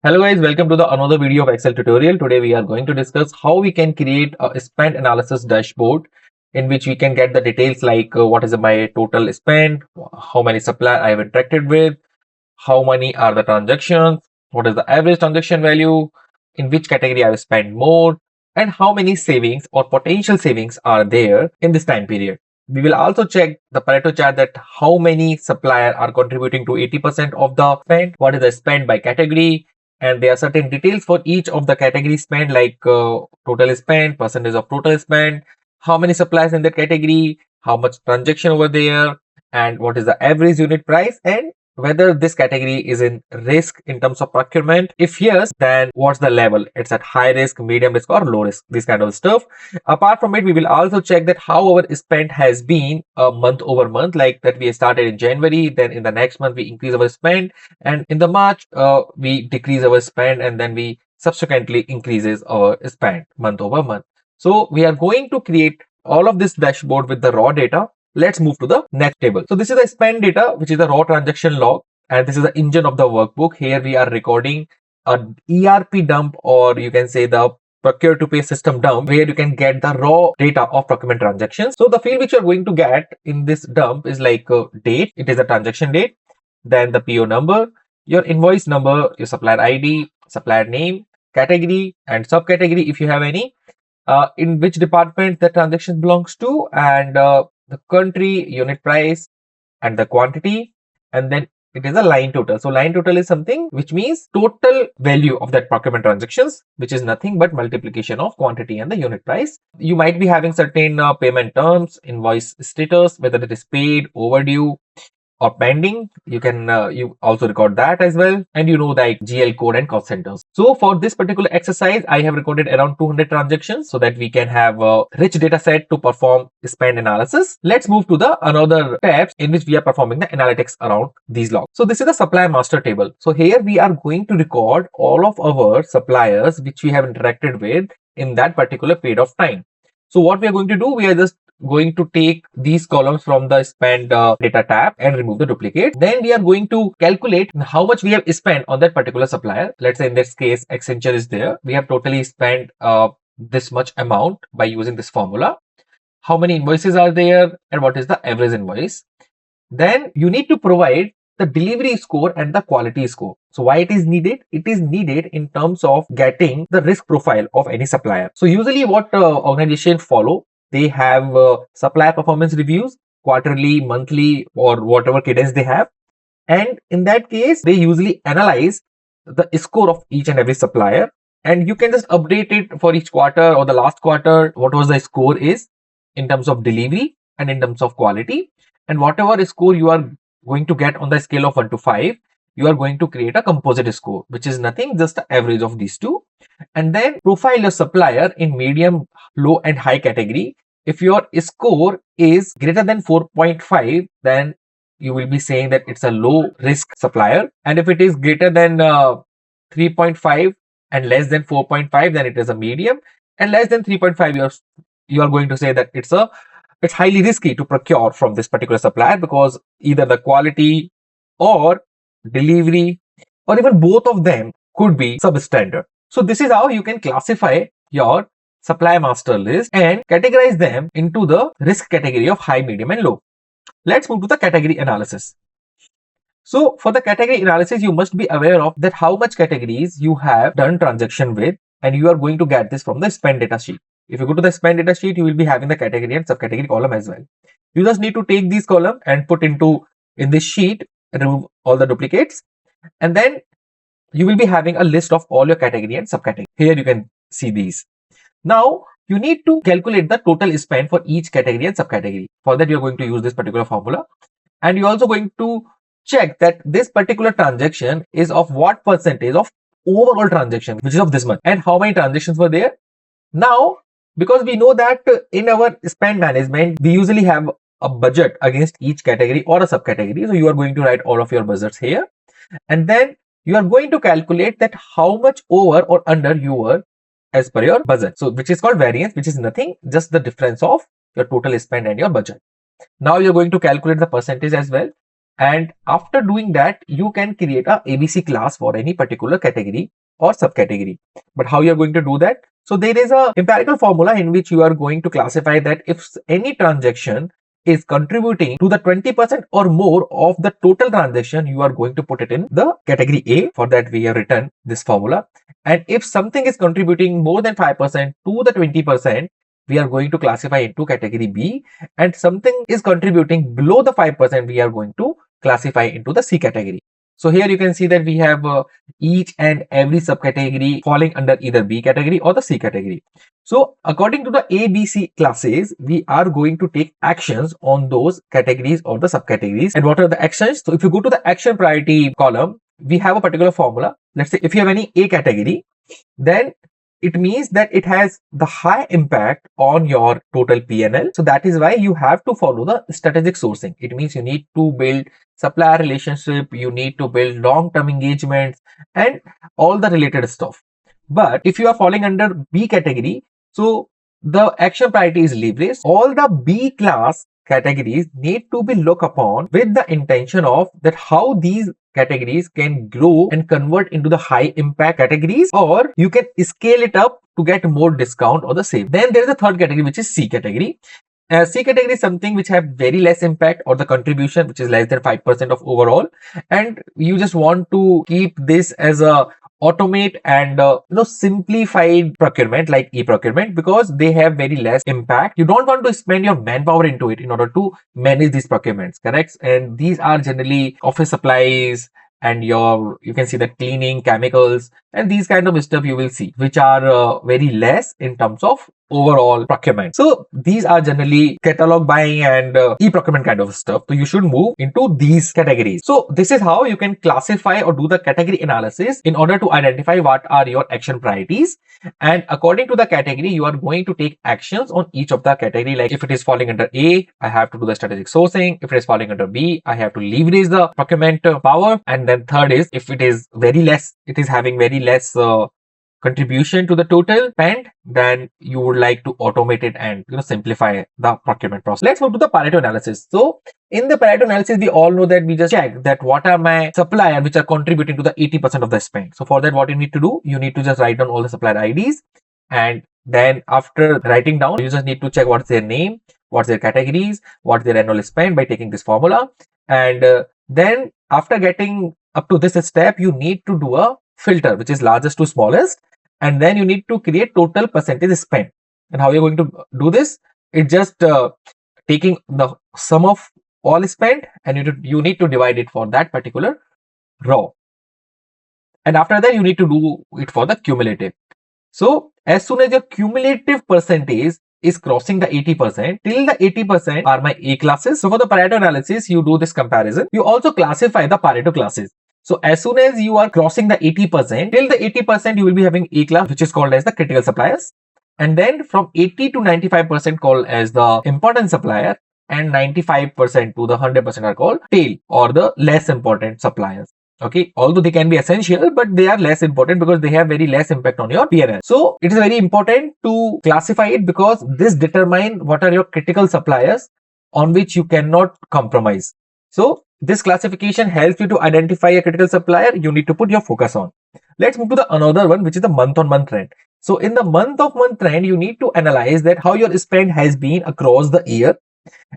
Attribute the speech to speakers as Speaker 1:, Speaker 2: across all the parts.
Speaker 1: Hello guys, welcome to the another video of Excel tutorial. Today we are going to discuss how we can create a spend analysis dashboard in which we can get the details like what is my total spend, how many supplier I have interacted with, how many are the transactions, what is the average transaction value, in which category I have spent more, and how many savings or potential savings are there in this time period. We will also check the Pareto chart that how many supplier are contributing to 80% of the spend, what is the spend by category, and there are certain details for each of the category spend like total spend, percentage of total spend, how many suppliers in that category, how much transaction over there, and what is the average unit price, and whether this category is in risk in terms of procurement. If yes, then what's the level? It's at high risk, medium risk, or low risk, this kind of stuff. Apart from it, we will also check that how our spend has been month over month, like that we started in January, then in the next month we increase our spend, and in the March we decrease our spend, and then we subsequently increases our spend month over month. So we are going to create all of this dashboard with the raw data. Let's move to the next table. So this is the spend data, which is the raw transaction log, and this is the engine of the workbook. Here we are recording a ERP dump, or you can say the procure to pay system dump, where you can get the raw data of procurement transactions. So the field which you're going to get in this dump is like date. It is a transaction date, then the PO number, your invoice number, your supplier ID, supplier name, category, and subcategory if you have any, in which department the transaction belongs to, and the country, unit price, and the quantity, and then it is a line total. So line total is something which means total value of that procurement transactions, which is nothing but multiplication of quantity and the unit price. You might be having certain payment terms, invoice status, whether it is paid, overdue, or pending. You can you also record that as well, and you know like GL code and cost centers. So for this particular exercise, I have recorded around 200 transactions so that we can have a rich data set to perform spend analysis. Let's move to the another tabs in which we are performing the analytics around these logs. So this is the supplier master table. So here we are going to record all of our suppliers which we have interacted with in that particular period of time. So what we are going to do, we are just going to take these columns from the spend data tab and remove the duplicate. Then we are going to calculate how much we have spent on that particular supplier. Let's say in this case, Accenture is there. We have totally spent this much amount by using this formula. How many invoices are there and what is the average invoice? Then you need to provide the delivery score and the quality score. So why it is needed? It is needed in terms of getting the risk profile of any supplier. So usually what organizations follow, they have supplier performance reviews, quarterly, monthly, or whatever cadence they have. And in that case, they usually analyze the score of each and every supplier. And you can just update it for each quarter or the last quarter, what was the score is in terms of delivery and in terms of quality. And whatever score you are going to get on the scale of 1 to 5, you are going to create a composite score, which is nothing, just the average of these two. And then profile your supplier in medium, low, and high category. If your score is greater than 4.5, then you will be saying that it's a low risk supplier. And if it is greater than 3.5 and less than 4.5, then it is a medium. And less than 3.5, you are going to say that it's highly risky to procure from this particular supplier because either the quality or delivery or even both of them could be substandard. So this is how you can classify your supplier master list and categorize them into the risk category of high, medium, and low. Let's move to the category analysis. So for the category analysis, you must be aware of that how much categories you have done transaction with, and you are going to get this from the spend data sheet. If you go to the spend data sheet, you will be having the category and subcategory column as well. You just need to take these column and put in this sheet, remove all the duplicates, and then you will be having a list of all your category and subcategory. Here you can see these. Now you need to calculate the total spend for each category and subcategory. For that, you're going to use this particular formula, and you're also going to check that this particular transaction is of what percentage of overall transaction, which is of this much, and how many transactions were there. Now, because we know that in our spend management, we usually have a budget against each category or a subcategory. So you are going to write all of your budgets here, and then you are going to calculate that how much over or under you were as per your budget. So which is called variance, which is nothing, just the difference of your total spend and your budget. Now you're going to calculate the percentage as well. And after doing that, you can create a ABC class for any particular category or subcategory. But how you're going to do that? So there is a empirical formula in which you are going to classify that if any transaction is contributing to the 20% or more of the total transaction, you are going to put it in the category A. For that, we have written this formula. And if something is contributing more than 5% to the 20%, we are going to classify into category B, and something is contributing below the 5%, we are going to classify into the C category. So here you can see that we have each and every subcategory falling under either B category or the C category. So according to the A, B, C classes, we are going to take actions on those categories or the subcategories. And what are the actions? So if you go to the action priority column, we have a particular formula. Let's say if you have any A category, then it means that it has the high impact on your total P&L. So that is why you have to follow the strategic sourcing. It means you need to build supplier relationship, you need to build long-term engagements and all the related stuff. But if you are falling under B category, so the action priority is leverage. All the B class categories need to be looked upon with the intention of that how these categories can grow and convert into the high impact categories, or you can scale it up to get more discount or the same. Then there is a third category, which is C category. C category is something which have very less impact or the contribution which is less than 5% of overall, and you just want to keep this as a automate and simplified procurement like e-procurement, because they have very less impact. You don't want to spend your manpower into it in order to manage these procurements, correct? And these are generally office supplies and you can see that cleaning, chemicals, and these kind of stuff you will see, which are very less in terms of overall procurement. So these are generally catalog buying and e-procurement kind of stuff. So you should move into these categories. So this is how you can classify or do the category analysis in order to identify what are your action priorities. And according to the category, you are going to take actions on each of the category. Like if it is falling under A, I have to do the strategic sourcing. If it is falling under B, I have to leverage the procurement power. And then third is if it is very less, it is having very less contribution to the total spend, then you would like to automate it and simplify the procurement process. Let's move to the Pareto analysis. So in the Pareto analysis, we all know that we just check that what are my suppliers which are contributing to the 80% of the spend. So for that, what you need to do, you need to just write down all the supplier IDs, and then after writing down, you just need to check what's their name, what's their categories, what's their annual spend by taking this formula. And then after getting up to this step, you need to do a filter, which is largest to smallest, and then you need to create total percentage spend. And how you're going to do this? It's just taking the sum of all spend, and you need to divide it for that particular row. And after that, you need to do it for the cumulative. So as soon as your cumulative percentage is crossing the 80%, till the 80% are my A classes. So for the Pareto analysis, you do this comparison. You also classify the Pareto classes. So as soon as you are crossing the 80%, till the 80%, you will be having A class, which is called as the critical suppliers. And then from 80 to 95% called as the important supplier, and 95% to the 100% are called tail or the less important suppliers. Okay, although they can be essential, but they are less important because they have very less impact on your P&L. So it is very important to classify it, because this determines what are your critical suppliers on which you cannot compromise. So this classification helps you to identify a critical supplier you need to put your focus on. Let's move to the another one, which is the month-on-month trend. So in the month-of-month trend, you need to analyze that how your spend has been across the year,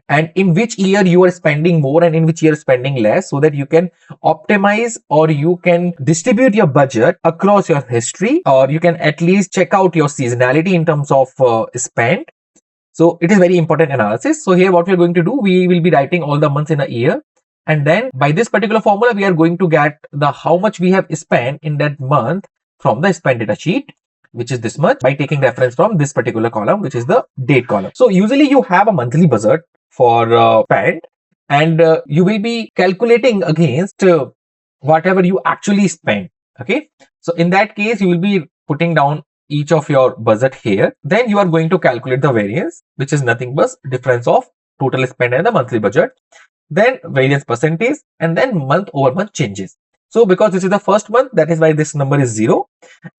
Speaker 1: and in which year you are spending more and in which year spending less, so that you can optimize or you can distribute your budget across your history, or you can at least check out your seasonality in terms of spend. So it is very important analysis. So here what we are going to do, we will be writing all the months in a year, and then by this particular formula we are going to get the how much we have spent in that month from the spend data sheet, which is this much, by taking reference from this particular column, which is the date column. So usually you have a monthly budget for spend, and you will be calculating against whatever you actually spend. Okay, so in that case, you will be putting down each of your budget here. Then you are going to calculate the variance, which is nothing but difference of total spend and the monthly budget, then variance percentage, and then month over month changes. So because this is the first month, that is why this number is 0.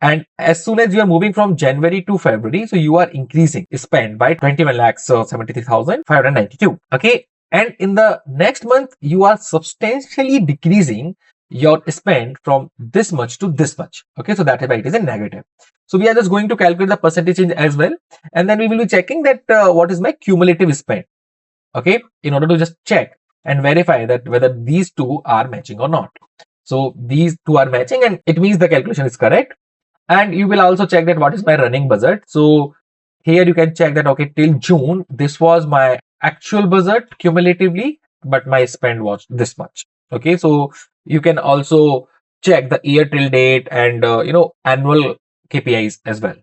Speaker 1: And as soon as you are moving from January to February, so you are increasing spend by 21,73,592. Okay. And in the next month, you are substantially decreasing your spend from this much to this much. Okay, so that is why it is a negative. So we are just going to calculate the percentage change as well, and then we will be checking that what is my cumulative spend. Okay, in order to just check and verify that whether these two are matching or not. So these two are matching, and it means the calculation is correct. And you will also check that what is my running budget. So here you can check that, okay, till June, this was my actual budget cumulatively, but my spend was this much. Okay, so you can also check the year till date and annual KPIs as well.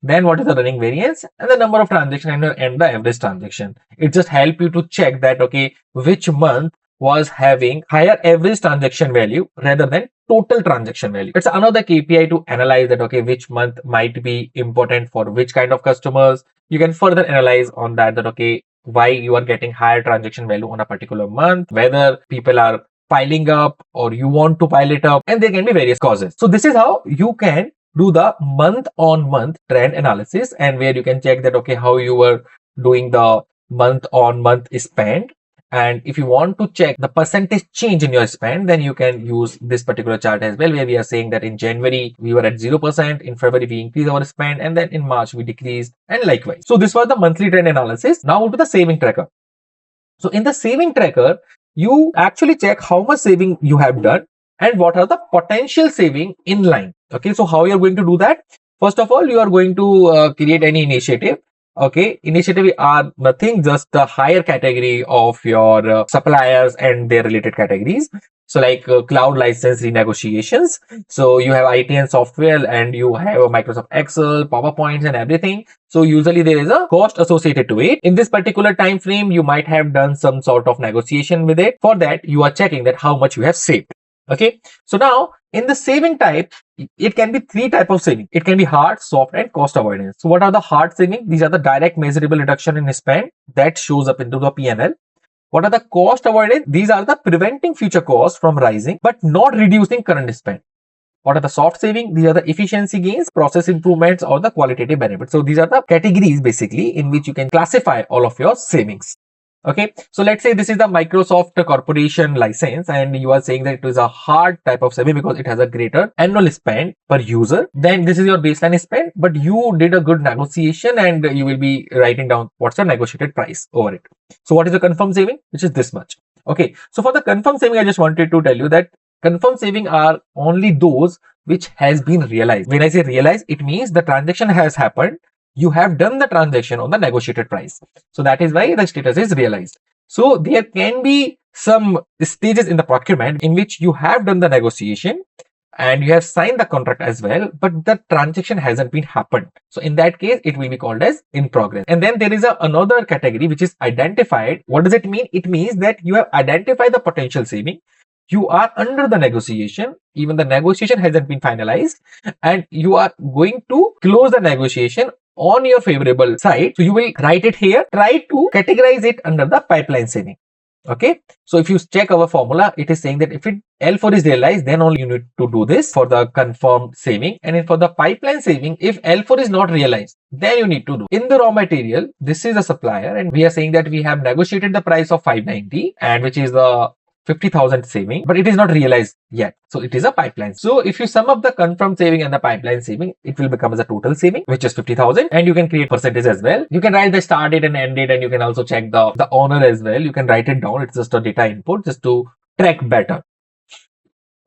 Speaker 1: Then what is the running variance and the number of transactions and the average transaction. It just help you to check that, okay, which month was having higher average transaction value rather than total transaction value. It's another KPI to analyze that, okay, which month might be important for which kind of customers. You can further analyze on that, okay, why you are getting higher transaction value on a particular month, whether people are piling up or you want to pile it up, and there can be various causes. So this is how you can do the month on month trend analysis, and where you can check that, okay, how you were doing the month on month spend. And if you want to check the percentage change in your spend, then you can use this particular chart as well, where we are saying that in January we were at 0%, in February we increased our spend, and then in March we decreased, and likewise. So this was the monthly trend analysis. Now to the saving tracker. So in the saving tracker, you actually check how much saving you have done and what are the potential saving in line. Okay, so how you are going to do that? First of all, you are going to create any initiative. Okay, initiative are nothing, just the higher category of your suppliers and their related categories. So like cloud license renegotiations. So you have IT and software, and you have a Microsoft Excel, PowerPoints and everything. So usually there is a cost associated to it. In this particular time frame, you might have done some sort of negotiation with it. For that, you are checking that how much you have saved. Okay, so now in the saving type, it can be three types of saving. It can be hard, soft, and cost avoidance. So what are the hard saving? These are the direct measurable reduction in spend that shows up into the P&L. What are the cost avoidance? These are the preventing future costs from rising but not reducing current spend. What are the soft saving? These are the efficiency gains, process improvements, or the qualitative benefits. So these are the categories basically in which you can classify all of your savings. Okay, so let's say this is the Microsoft Corporation license, and you are saying that it is a hard type of saving because it has a greater annual spend per user. Then this is your baseline spend, but you did a good negotiation and you will be writing down what's the negotiated price over it. So what is the confirmed saving? Which is this much. Okay, so for the confirmed saving, I just wanted to tell you that confirmed saving are only those which has been realized. When I say realized, it means the transaction has happened. You have done the transaction on the negotiated price. So that is why the status is realized. So there can be some stages in the procurement in which you have done the negotiation and you have signed the contract as well, but the transaction hasn't been happened. So in that case, it will be called as in progress. And then there is another category which is identified. What does it mean? It means that you have identified the potential saving. You are under the negotiation, even the negotiation hasn't been finalized, and you are going to close the negotiation on your favorable side. So you will write it here, try to categorize it under the pipeline saving. Okay, so if you check our formula, it is saying that if L4 is realized, then only you need to do this for the confirmed saving. And for the pipeline saving, if L4 is not realized, then you need to do. In the raw material, this is a supplier, and we are saying that we have negotiated the price of 590, and which is the 50,000 saving, but it is not realized yet. So it is a pipeline. So if you sum up the confirmed saving and the pipeline saving, it will become as a total saving, which is 50,000. And you can create percentage as well. You can write the start date and end date, and you can also check the owner as well. You can write it down. It's just a data input just to track better.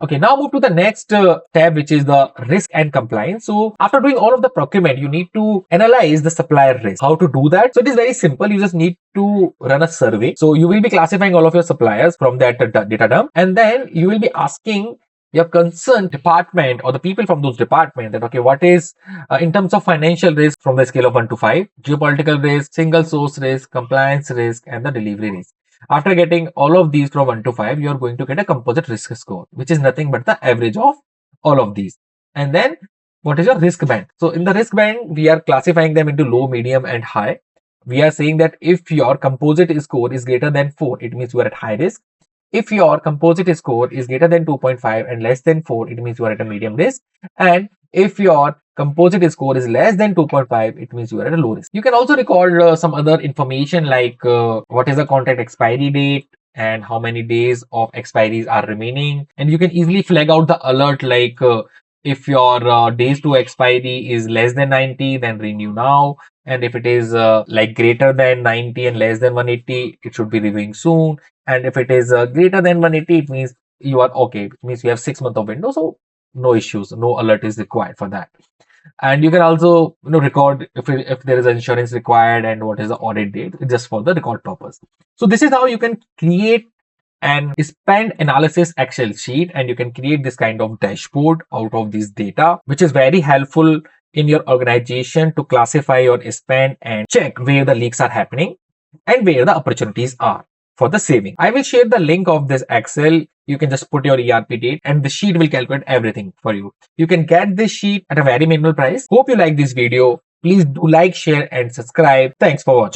Speaker 1: Okay, now move to the next tab, which is the risk and compliance. So after doing all of the procurement, you need to analyze the supplier risk. How to do that? So it is very simple. You just need to run a survey. So you will be classifying all of your suppliers from that data dump, and then you will be asking your concerned department or the people from those departments that, okay, what is in terms of financial risk from the scale of 1 to 5, geopolitical risk, single source risk, compliance risk, and the delivery risk. After getting all of these from 1 to 5, you are going to get a composite risk score, which is nothing but the average of all of these. And then what is your risk band? So in the risk band, we are classifying them into low, medium, and high. We are saying that if your composite score is greater than 4, it means you are at high risk. If your composite score is greater than 2.5 and less than 4, it means you are at a medium risk. And if your composite score is less than 2.5, it means you are at a low risk. You can also record some other information like what is the contract expiry date and how many days of expiries are remaining. And you can easily flag out the alert like if your days to expiry is less than 90, then renew now. And if it is like greater than 90 and less than 180, it should be renewing soon. And if it is greater than 180, it means you are okay. It means you have 6 months of window, so no issues, no alert is required for that. And you can also record if there is insurance required and what is the audit date, just for the record purpose. So this is how you can create an spend analysis Excel sheet, and you can create this kind of dashboard out of this data, which is very helpful in your organization to classify your spend and check where the leaks are happening and where the opportunities are for the saving. I will share the link of this Excel. You can just put your ERP date and the sheet will calculate everything for you. You can get this sheet at a very minimal price. Hope you like this video. Please do like, share and subscribe. Thanks for watching.